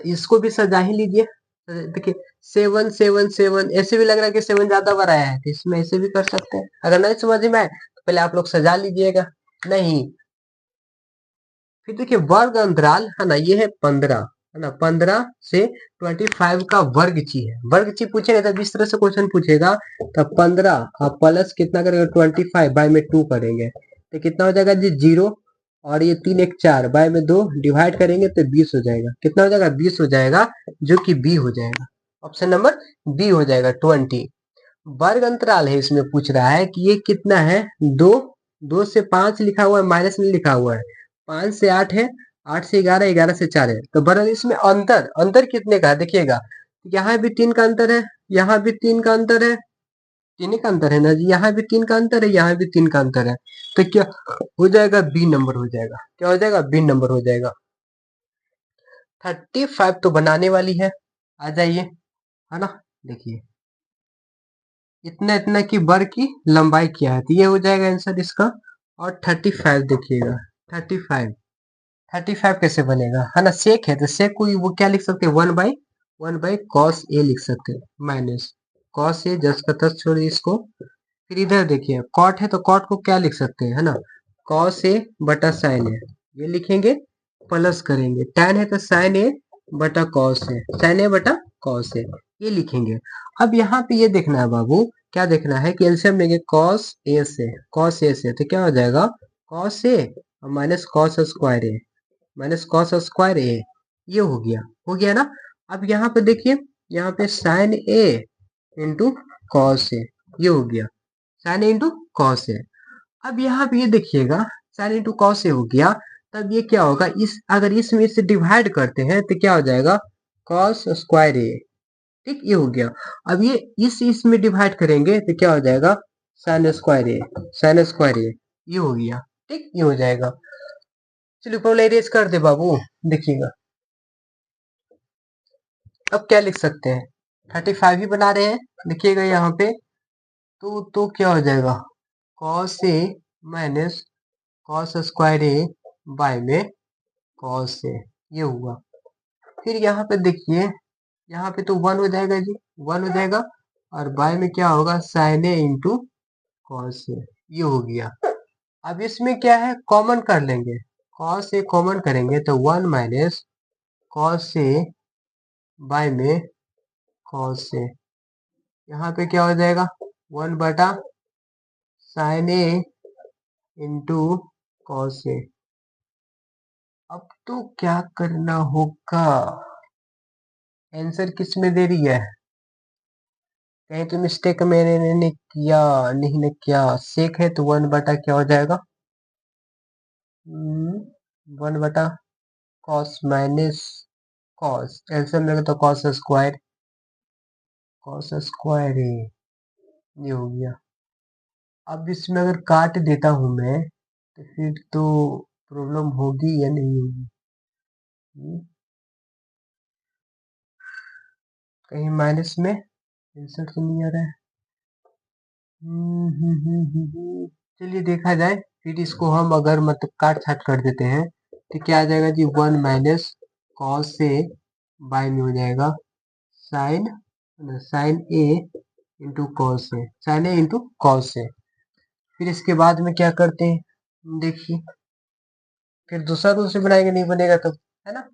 इसको भी सजा ही लीजिए। देखिए 7 7 7, ऐसे भी लग रहा है कि 7 ज्यादा बार आया है, तो इसमें ऐसे भी कर सकते हैं। अगर नहीं समझ में आए तो पहले आप लोग सजा लीजिएगा। नहीं, फिर देखिए वर्ग अंतराल है ना, ये है 15, है ना। 15 से 25 का वर्ग ची है, वर्ग ची पूछेगा जब इस तरह से क्वेश्चन पूछेगा, तब 15 आप प्लस कितना करेंगे 25 बाय में 2 करेंगे तो कितना हो जाएगा जी 0। और ये 3 1 4 बाय में 2 डिवाइड करेंगे तो 20 हो जाएगा, कितना हो जाएगा 20 हो जाएगा, जो कि बी हो जाएगा, ऑप्शन नंबर बी हो जाएगा 20। वर्ग अंतराल है, इसमें पूछ रहा है कि ये कितना है, 2, 2 से 5 लिखा हुआ है, माइनस में लिखा हुआ है। 5 से 8 है, 8 से 11, 11 से 4 है। तो बरं इसमें अंतर अंतर कितने का है देखिएगा, यहाँ भी 3 का अंतर है, यहाँ भी 3 का अंतर है, 3 का अंतर है ना जी, यहाँ भी 3 का अंतर है, यहाँ भी 3 का अंतर है। तो क्या हो जाएगा बी नंबर हो जाएगा, क्या हो जाएगा बी नंबर हो जाएगा। 35 तो बनाने वाली है, आ जाइए, है ना। देखिए इतना इतना की वर्ग की लंबाई क्या है, तो ये हो जाएगा आंसर इसका। और 35 देखिएगा, 35 35 कैसे बनेगा, है ना, सेक है तो सेक को वो क्या लिख सकते हैं 1 बाई कॉस ए लिख सकते हैं, माइनस कॉस ए, जस का तस छोड़िए इसको। फिर इधर देखिए कॉट है तो कॉट को क्या लिख सकते हैं, है ना, कॉस ए बटा साइन ए, ये लिखेंगे, प्लस करेंगे, टैन है तो साइन ए बटा कॉस ए, साइन ए बटा कॉस ए, ये लिखेंगे। अब यहाँ पे ये देखना है बाबू, क्या देखना है कि एलसीएम लेंगे कॉस ए से, कॉस ए से तो क्या हो जाएगा, cos A minus cos square A, minus cos square ए, ये हो गया ना। अब यहाँ पे देखिए, यहाँ पे sign A into cos A, ये हो गया, साइन ए इंटू कॉस ए। अब यहाँ पे ये देखिएगा, साइन इंटू कॉस ए हो गया, तब ये क्या होगा, इस अगर इसमें इससे डिवाइड करते हैं तो क्या हो जाएगा, कॉस स्क्वायर ए, ठीक, ये हो गया। अब ये इस इसमें डिवाइड करेंगे तो क्या हो जाएगा, साइन स्क्वायर ए, साइन स्क्वायर ए, ये हो गया, ठीक, ये हो जाएगा। चलिए पहले इरेज कर दे बाबू, देखिएगा अब क्या लिख सकते हैं, 35 ही बना रहे हैं, देखिएगा यहाँ पे, तो क्या हो जाएगा, cos A minus cos square A bye में कॉस ए, ये हुआ। फिर यहाँ पे देखिए, यहाँ पे तो 1 हो जाएगा जी, 1 हो जाएगा, और बाय में क्या होगा, sign A into cos A, ये हो गया। अब इसमें क्या है, कॉमन कर लेंगे, कॉस ए कॉमन करेंगे तो 1 माइनस कॉस ए बाय में कॉस ए, यहाँ पे क्या हो जाएगा, 1 बटा साइन ए इंटू कॉस ए। अब तो क्या करना होगा, आंसर किस में दे रही है, कहीं तो मिस्टेक मैंने नहीं किया, नहीं किया, सेक है तो 1 बटा क्या हो जाएगा, 1 बटा कॉस माइनस कॉस, एल्सियम लेंगे तो कॉस स्क्वायर ये हो गया। अब इसमें अगर काट देता हूं मैं तो फिर तो प्रॉब्लम होगी या नहीं होगी, कहीं माइनस में आंसर तो नहीं आ रहा है। चलिए देखा जाए, फिर इसको हम अगर मतलब काट छाट कर देते हैं तो क्या आ जाएगा जी, 1 माइनस कॉस ए बाय में हो जाएगा sign, sign A into cos A, sine A into cos ए। फिर इसके बाद में क्या करते हैं, देखिए फिर दूसरा रूल से बनाएंगे, नहीं बनेगा तो, है ना।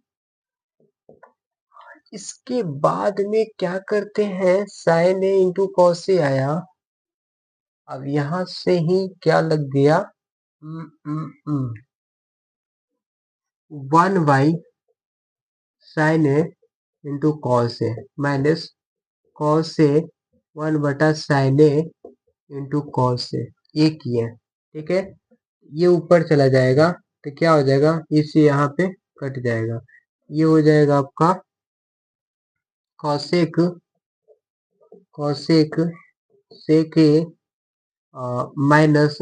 इसके बाद में क्या करते हैं, sine A into cos A आया, अब यहां से ही क्या लग गया, 1 by sine A into cos A minus cos A 1 बटा sine A into cos A, ये किया, ठीक है, ये ऊपर चला जाएगा तो क्या हो जाएगा, इसे यहाँ पे कट जाएगा, ये हो जाएगा आपका कॉसेक, कॉसेक सेक ए माइनस,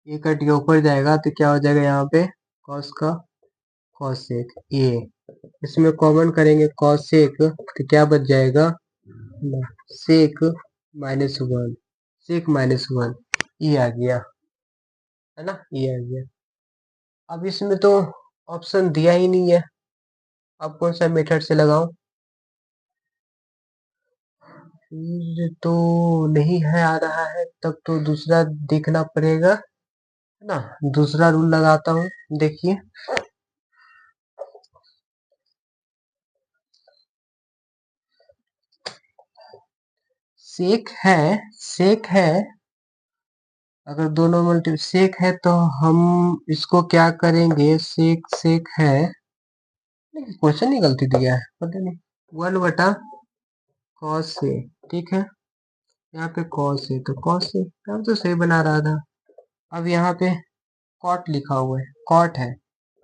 ये कट के ऊपर जाएगा तो क्या हो जाएगा, यहाँ पे कॉस का कॉसेक ए, इसमें कॉमन करेंगे कॉसेक तो क्या बच जाएगा, सेक -1, सेक -1, ये आ गया, है ना, ये आ गया। अब इसमें तो ऑप्शन दिया ही नहीं है, अब कौन सा मेथड से लगाऊं, फिर तो नहीं है आ रहा है, तब तो दूसरा देखना पड़ेगा, है ना, दूसरा रूल लगाता हूँ, देखिए सेक है, अगर दोनों मल्टी सेक है तो हम इसको क्या करेंगे, सेक सेक है, क्वेश्चन ही गलती दिया है, पता नहीं, 1 बटा कॉस से, ठीक है, यहाँ पे कॉस है तो कॉस से, यहाँ तो सही बना रहा था। अब यहाँ पे कॉट लिखा हुआ है, कॉट है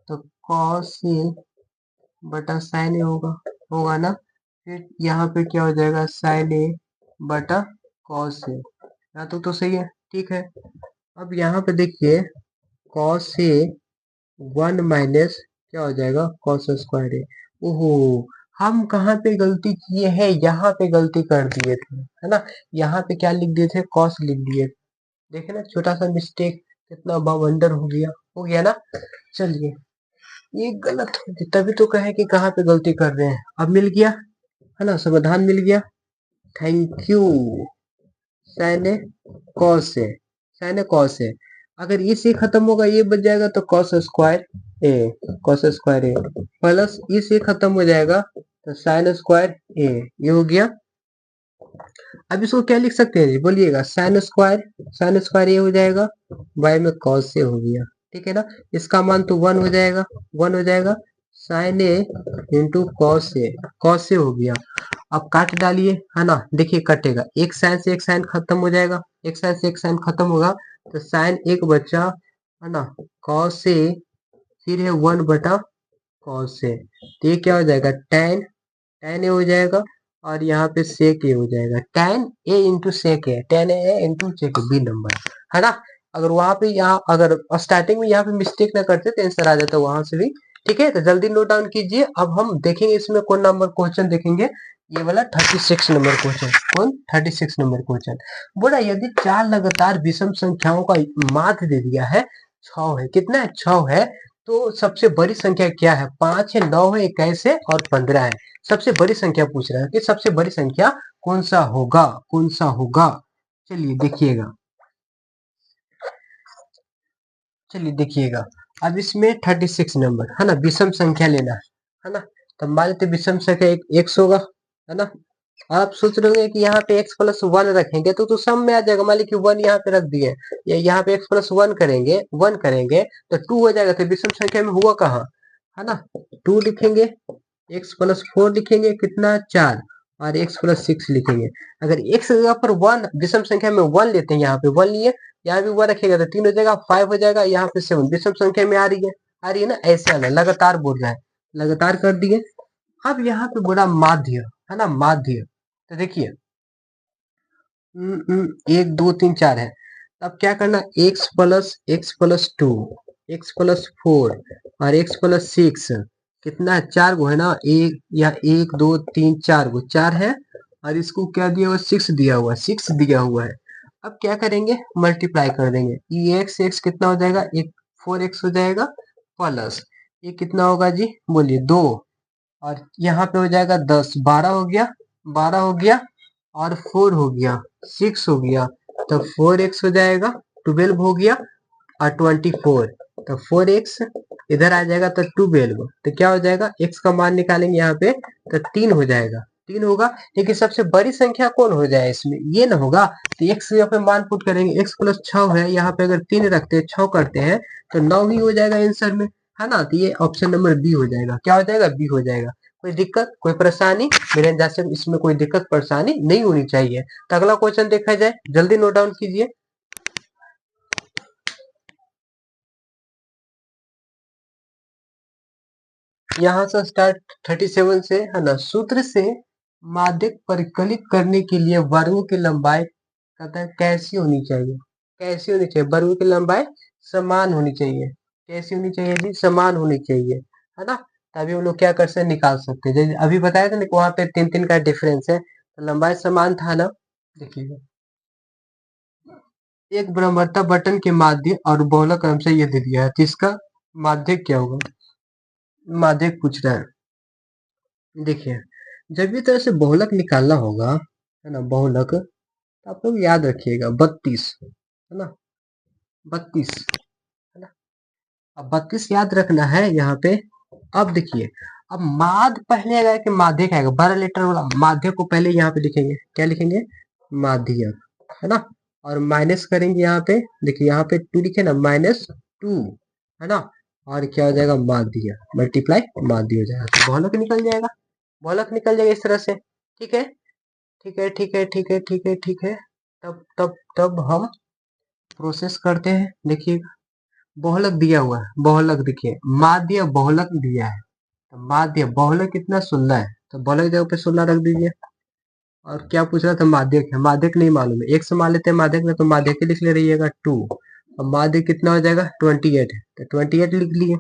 तो कॉस से बटा साइन ए होगा, होगा ना, फिर यहाँ पे क्या हो जाएगा, साइन ए बटा कॉस ए, यहाँ तो सही है, ठीक है। अब यहाँ पे देखिए कॉस से 1 माइनस क्या हो जाएगा, कॉस स्क्वायर ए, ओहो, हम कहाँ पे गलती किए हैं, यहाँ पे गलती कर दिए थे, है ना, यहाँ पे क्या लिख दिए थे, कॉस लिख दिए, देखे ना, छोटा सा मिस्टेक, कितना बवंडर हो गया ना। चलिए ये गलत हो गया, तभी तो कहे कि कहाँ पे गलती कर रहे हैं, अब मिल गया, है ना, समाधान मिल गया। Thank you. Sine A cos A, sine A cos A, अगर ये से खत्म होगा ये बच जाएगा तो cos square A, cos square A plus ये से खत्म हो जाएगा तो साइन स्क्वायर ए, ये हो गया। अब इसको क्या लिख सकते हैं जी बोलिएगा, साइन स्क्वायर ये हो जाएगा, वाई में कॉस से हो गया, ठीक है ना। इसका मान तो 1 हो जाएगा, 1 हो जाएगा, साइन ए इंटू कॉस से हो गया। अब काट डालिए, है ना, देखिए कटेगा, एक साइन से एक साइन खत्म हो जाएगा, एक साइन से एक साइन खत्म होगा तो साइन एक बचा, है ना, कॉस से, फिर है 1 बटा कॉस से, तो ये क्या हो जाएगा, टेन ए हो जाएगा, और यहाँ पे सेक ए हो जाएगा, टेन ए इंटू सेक ए, टेन ए इंटू सेक बी नंबर, है ना। अगर वहां पे यहाँ अगर स्टार्टिंग में यहाँ पे मिस्टेक ना करते तो आंसर आ जाता वहां से भी, ठीक है। तो जल्दी नोट डाउन कीजिए। अब हम देखेंगे इसमें कौन नंबर क्वेश्चन देखेंगे, ये वाला 36 नंबर क्वेश्चन, कौन 36 नंबर क्वेश्चन। बोला यदि चार लगातार विषम संख्याओं का माध्य दे दिया है 6 है, कितना है 6 है, तो सबसे बड़ी संख्या क्या है, 5 है, 9 है, 21 है और 15 है। सबसे बड़ी संख्या पूछ रहा है कि सबसे बड़ी संख्या कौन सा होगा, कौन सा होगा। चलिए देखिएगा, चलिए देखिएगा। अब इसमें 36 नंबर है ना, विषम संख्या लेना है ना। तो मान लेते विषम संख्या एक एक्स होगा, है ना। आप सोच रहे होंगे कि यहाँ पे x प्लस 1 रखेंगे तो सम में आ जाएगा, मान लीजिए 1 यहाँ पे रख दिए, या यहाँ पे x प्लस 1 करेंगे, 1 करेंगे तो 2 हो जाएगा, तो विषम संख्या में हुआ कहाँ, है ना। 2 लिखेंगे, x प्लस 4 लिखेंगे, कितना 4, और x प्लस 6 लिखेंगे। अगर x की जगह पर 1 विषम संख्या में 1 लेते हैं, यहाँ पे 1 लिए, यहाँ भी 1 रखेगा तो 3 हो जाएगा, 5 हो जाएगा, यहाँ पे 7 विषम संख्या में आ रही है, आ रही है ना, ऐसे आना लगातार बोल रहा है, लगातार कर दिए। अब यहाँ पे बोला माध्य, है ना, माध्य। तो देखिए 1 2 3 4 है, अब क्या करना, x प्लस 2, x प्लस 4 और x प्लस 6, कितना है 4 गो है ना, एक या 1 2 3 4 गो, 4 है, और इसको क्या दिया हुआ, 6 दिया हुआ, 6 दिया हुआ है। अब क्या करेंगे, मल्टीप्लाई कर देंगे, ये x कितना हो जाएगा, एक 4x हो जाएगा, प्लस ये कितना होगा जी बोलिए 2, और यहाँ पे हो जाएगा 10, 12 हो गया, 12 हो गया, और 4 हो गया, 6 हो गया, तो 4x हो जाएगा, 12 हो गया, और 24, तो 4x इधर आ जाएगा तो 12, तो क्या हो जाएगा, x का मान निकालेंगे यहाँ पे तो 3 हो जाएगा, 3 होगा। लेकिन सबसे बड़ी संख्या कौन हो जाए इसमें, ये ना होगा, तो x यहाँ पे मान पुट करेंगे, x प्लस 6 है, यहाँ पे अगर 3 रखते हैं 6 करते हैं तो 9 ही हो जाएगा आंसर में, है ना। तो ये ऑप्शन नंबर बी हो जाएगा, क्या हो जाएगा, बी हो जाएगा। कोई दिक्कत, कोई परेशानी, मेरे अंदाज से इसमें कोई दिक्कत परेशानी नहीं होनी चाहिए। तो अगला क्वेश्चन देखा जाए, जल्दी नोट डाउन कीजिए। यहाँ से स्टार्ट 37 से, है ना, सूत्र से माध्यक परिकलित करने के लिए वर्गों की लंबाई कहता है कैसी होनी चाहिए, कैसी होनी चाहिए, वर्गों की लंबाई समान होनी चाहिए, कैसी होनी चाहिए जी, समान होनी चाहिए, है ना। तभी हम लोग क्या कर सकते हैं, निकाल सकते हैं, जैसे अभी बताया था ना कि वहां पे 3 3 का डिफरेंस है, तो लंबाई समान था ना। देखिएगा, एक ब्रह्मता बटन के माध्य और बहुलक क्रम से ये दे दिया है, तो इसका माध्य क्या होगा, माध्य पूछ रहा है। देखिए, जब भी तरह से बहुलक निकालना होगा, है ना, बहुलक, तो आप लोग याद रखिएगा 32, है ना, 32, है ना। अब 32 याद रखना है यहाँ पे। अब देखिए, अब माध्य पहले आएगा कि माध्यक आएगा, 12 लेटर वाला माध्यक को पहले यहाँ पे लिखेंगे, क्या लिखेंगे, माध्यक, है ना। और माइनस करेंगे यहाँ पे, देखिए यहाँ पे 2 लिखे ना, -2, है ना, और क्या हो जाएगा, माध्य, मल्टीप्लाई माध्य हो जाएगा, तो बहुलक निकल जाएगा, बहुलक निकल जाएगा इस तरह से, ठीक है, ठीक है, ठीक है, ठीक है, ठीक है, ठीक है। तब हम प्रोसेस करते हैं, देखिए बहुलक दिया हुआ है, बहुलक देखिए, माध्य बहुलक दिया है, तो माध्य बहुलक कितना 16 है, तो बहुलक जगह पे 16 रख दीजिए। और क्या पूछ रहा था, माध्यक है, माध्यक नहीं मालूम है, एक से मान लेते हैं माध्यक में, तो माध्यक लिख ले रहिएगा 2, अब माध्य कितना हो जाएगा 28 है, तो 28 लिख लिए,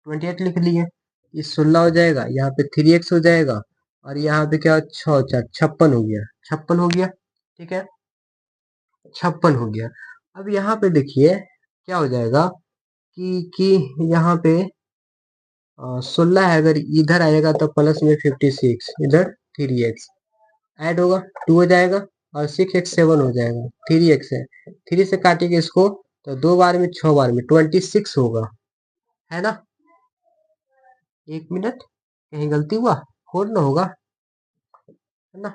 28 लिख लिए, ये 16 हो जाएगा, यहाँ पे 3x हो जाएगा, और यहाँ पे क्या 6 4 56 हो गया, 56 हो गया, ठीक है, 56 हो गया। अब यहाँ पे देखिए क्या हो जाएगा कि यहाँ पे 16 है, अगर इधर आएगा तो प्लस में 56, इधर 3x, ऐड होगा 2 हो जाएगा और 6x 7 हो जाएगा 3x है 3 से काटेंगे इसको तो 2 बार में 6 बार में 26 होगा है ना। 1 मिनट कहीं गलती हुआ 4 ना होगा है ना।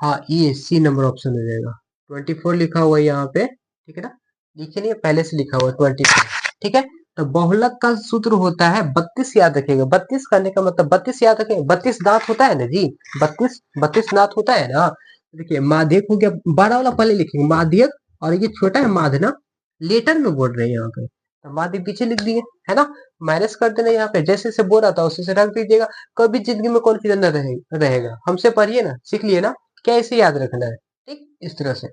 हाँ ये सी नंबर ऑप्शन हो जाएगा 24 लिखा हुआ है यहाँ पे ठीक है ना। लिखे नहीं है, पहले से लिखा हुआ है 24 ठीक है। तो बहुलक का सूत्र होता है 32 याद रखिएगा 32 करने का मतलब 32 याद रखेंगे 32 दांत होता है ना जी 32 दांत होता है ना। देखिए माध्यक हो गया बड़ा वाला पहले लिखेंगे माध्यक और ये छोटा है माध्य ना लेटर में बोल रहे हैं यहाँ पे तो माध्य पीछे लिख दिए है ना। माइनस कर देना यहाँ पे जैसे से बोल रहा था उसी से रख दीजिएगा कभी जिंदगी में कॉन्फ्यूजन न रहेगा हमसे पढ़िए ना सीख लिए ना कैसे याद रखना है ठीक इस तरह से।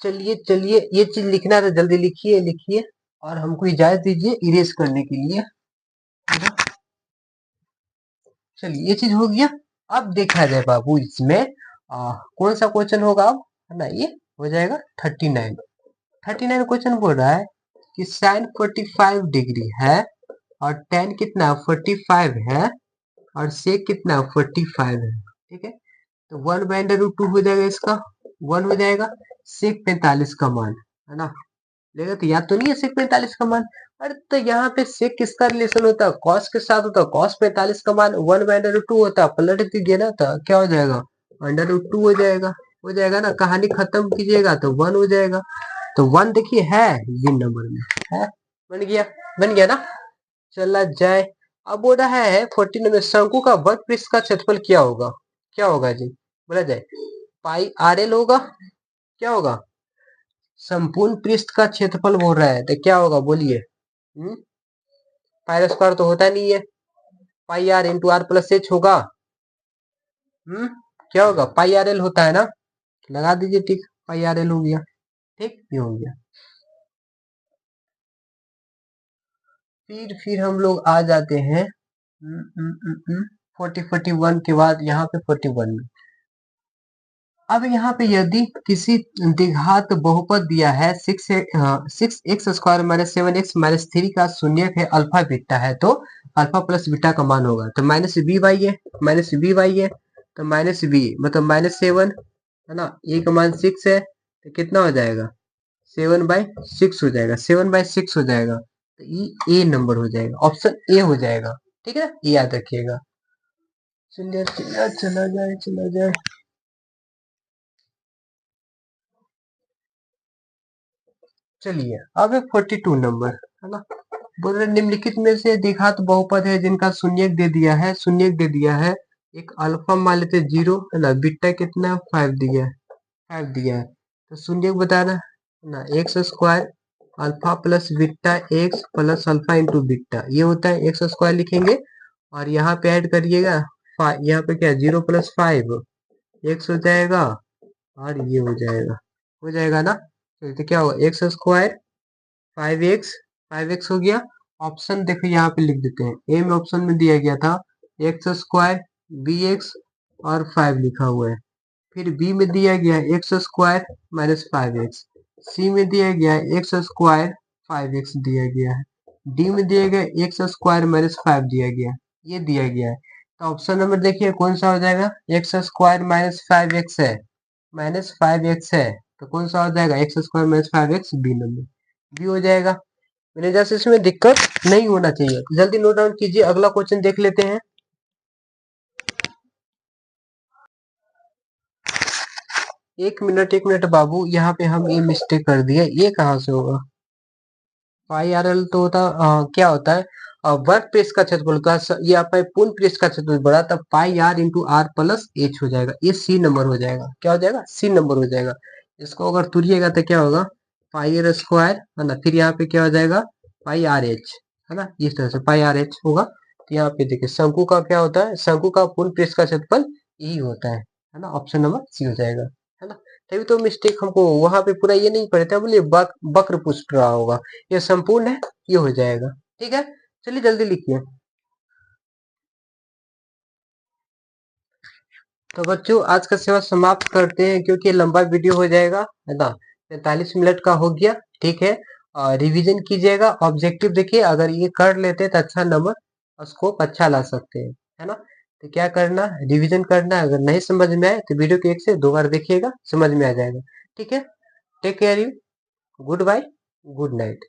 चलिए चलिए ये चीज लिखना है तो जल्दी लिखिए लिखिए और हमको इजाजत दीजिए इरेज करने के लिए है ना। चलिए ये चीज हो गया। अब देखा जाए बाबू इसमें कौन सा क्वेश्चन होगा अब है ना ये हो जाएगा 39। 39 क्वेश्चन बोल रहा है कि साइन 45 डिग्री है और टेन कितना 45 है और सेक कितना 45 है ठीक है। तो 1/√2 हो जाएगा इसका 1 हो जाएगा सेक 45 का मान है ना। लेगा तो याद तो नहीं है सेक 45 का मान। अरे तो यहाँ पे सेक किसका रिलेशन होता है कॉस के साथ होता है कॉस 45 का मान 1/√2 होता है पलट दीजिए ना तो क्या हो जाएगा √2 हो जाएगा ना कहानी खत्म कीजिएगा तो 1 हो जाएगा। तो 1 देखिए है ये नंबर में है बन गया ना। चला जाए अब बोल रहा है 14 में शंकु का वर्ग पृष्ठ का क्षेत्रफल क्या होगा जी बोला जाए पाई आर एल होगा क्या होगा संपूर्ण पृष्ठ का क्षेत्रफल बोल रहा है तो क्या होगा बोलिए पाई स्क्वायर तो होता नहीं है pi R into R plus H होगा क्या होगा पाई आर एल होता है ना लगा दीजिए ठीक पाई आर एल हो गया ठीक ये हो गया। फिर हम लोग आ जाते हैं 40 41 के बाद यहाँ पे 41 में। अब यहाँ पे यदि किसी द्विघात बहुपद दिया है 6x² माइनस 7x माइनस 3 का शून्यक है अल्फा बीटा है तो अल्फा प्लस बीटा का मान होगा तो -b/a है तो -b मतलब -7 है ना a का मान 6 है तो कितना हो जाएगा 7/6 हो जाएगा 7/6 हो जाएगा तो ये ए नंबर हो जाएगा ऑप्शन ए हो जाएगा ठीक है ये याद रखिएगा। चलिए चला जाए चलिए अब है 42 नंबर है ना। बोल रहे निम्नलिखित में से द्विघात बहुपद है जिनका शून्यक दे दिया है एक अल्फा मान लेते 0 है ना बीटा कितना 5 दिया है 5 दिया है तो शून्यक बताना है ना x² alpha plus beta x plus alpha into beta ये होता है x² लिखेंगे और यहाँ पे ऐड करिएगा यहाँ पे क्या 0 + 5 x हो जाएगा और ये हो जाएगा ना तो क्या होगा x² 5x हो गया। ऑप्शन देखो यहाँ पे लिख देते हैं ए में ऑप्शन में दिया गया था x² bx और 5 लिखा हुआ है फिर बी में दिया गया है x² माइनस 5x सी में दिया गया है x² 5x दिया गया है डी में दिया गया x² माइनस 5 दिया गया ये दिया गया है तो ऑप्शन नंबर देखिए कौन सा हो जाएगा x² माइनस 5x है -5x है तो कौन सा हो जाएगा x² minus 5x B number B हो जाएगा। मेरे जैसे इसमें दिक्कत नहीं होना चाहिए जल्दी नोट डाउन कीजिए अगला क्वेश्चन देख लेते हैं। 1 मिनट बाबू यहाँ पे हम ये मिस्टेक कर दिए ये कहाँ से होगा पाई आर एल तो होता क्या होता है वर्ग पृष्ठ का क्षेत्रफल का ये आपका पूर्ण पृष्ठ का क्षेत्रफल बड़ा तब pi R into R plus H हो जाएगा ये सी नंबर हो जाएगा क्या हो जाएगा सी नंबर हो जाएगा। इसको अगर तुरिएगा तो क्या होगा पाई आर स्क्वायर है ना फिर यहाँ पे क्या हो जाएगा पाई आर एच है ना इस तरह से पाई आर एच होगा। तो यहाँ पे देखिए शंकु का क्या होता है शंकु का पूर्ण पृष्ठ का क्षेत्रफल यही होता है ना ऑप्शन नंबर सी हो जाएगा है ना। तभी तो मिस्टेक हमको वहां पे पूरा ये नहीं पढ़े थे बोलिए वक्र पूछ रहा होगा ये संपूर्ण है ये हो जाएगा ठीक है। चलिए जल्दी लिखिए। तो बच्चों आज का सेवा समाप्त करते हैं क्योंकि लंबा वीडियो हो जाएगा है ना 45 मिनट का हो गया ठीक है। और रिवीजन कीजिएगा ऑब्जेक्टिव देखिए अगर ये कर लेते तो अच्छा नंबर स्कोप अच्छा ला सकते हैं है ना। तो क्या करना, रिवीजन करना। अगर नहीं समझ में आए तो वीडियो को 1 से 2 बार देखिएगा, समझ में आ जाएगा। ठीक है, take care you, goodbye, good night.